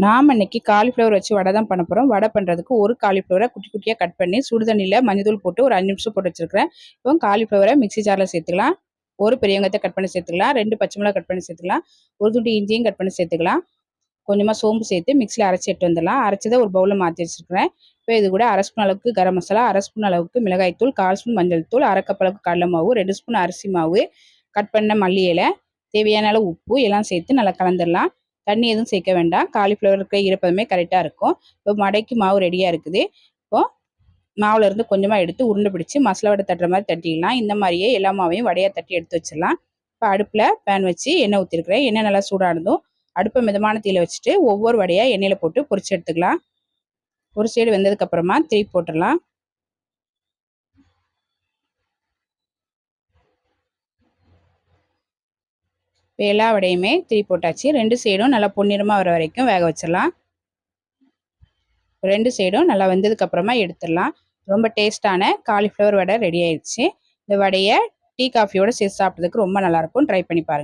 நாம் இன்னைக்கு காலிஃப்ளவர் வச்சு வடை தான் பண்ண போகிறோம். வடை பண்ணுறதுக்கு ஒரு காலிஃப்ளவரை குட்டி குட்டியாக கட் பண்ணி சுடுதண்ணியில் மஞ்சள் போட்டு ஒரு 5 நிமிஷம் போட்டு வச்சுருக்கிறேன். இப்போ காலிஃப்ளவரை மிக்ஸி ஜாரில் சேர்த்துக்கலாம். ஒரு பெரிய வெங்காயத்தை கட் பண்ணி சேர்த்துக்கலாம். 2 பச்சை மிளகாய் கட் பண்ணி சேர்த்துக்கலாம். ஒரு துண்டு இஞ்சியும் கட் பண்ணி சேர்த்துக்கலாம். கொஞ்சமாக சோம்பு சேர்த்து மிக்ஸியில் அரைச்சி எடுத்து வந்துடலாம். அரைச்சதை ஒரு பவுலில் மாற்றி வச்சுருக்கிறேன். இப்போ இது கூட 1/2 ஸ்பூன் அளவுக்கு கரம் மசாலா, 1/2 ஸ்பூன் அளவுக்கு மிளகாய்த்தூள், 1/4 ஸ்பூன் மஞ்சள் தூள், 1/2 கப் அளவுக்கு கடலை மாவு, 2 ஸ்பூன் அரிசி மாவு, கட் பண்ண மல்லி இலை, தேவையான அளவு உப்பு எல்லாம் சேர்த்து நல்லா கலந்துடலாம். தண்ணி எதுவும் சேர்க்க வேண்டாம். காலிஃப்ளவருக்கு ஈரப்பதமே கரெக்டாக இருக்கும். இப்போ வடைக்கு மாவு ரெடியாக இருக்குது. இப்போது மாவில் இருந்து கொஞ்சமாக எடுத்து உருண்டை பிடிச்சி மசாலா வடை தட்டுற மாதிரி தட்டிக்கலாம். இந்த மாதிரியே எல்லா மாவையும் வடையாக தட்டி எடுத்து வச்சிடலாம். இப்போ அடுப்பில் பேன் வச்சு எண்ணெய் ஊற்றிருக்கிறேன். எண்ணெய் நல்லா சூடானதும் அடுப்பை மிதமான தீயில வச்சுட்டு ஒவ்வொரு வடையாக எண்ணெயில் போட்டு பொரிச்சு எடுத்துக்கலாம். ஒரு சைடு வெந்ததுக்கப்புறமா திருப்பி போட்டுடலாம். இப்போ எல்லா வடையுமே திருப்பி போட்டாச்சு. 2 சைடும் நல்லா பொன்னிறமாக வர வரைக்கும் வேக வச்சிடலாம். 2 சைடும் நல்லா வெந்ததுக்கப்புறமா எடுத்துடலாம். ரொம்ப டேஸ்ட்டான காலிஃப்ளவர் வடை ரெடி ஆயிடுச்சு. இந்த வடையை டீ காஃபியோடு சேர்த்து சாப்பிட்றதுக்கு ரொம்ப நல்லாயிருக்கும். ட்ரை பண்ணி பாருங்கள்.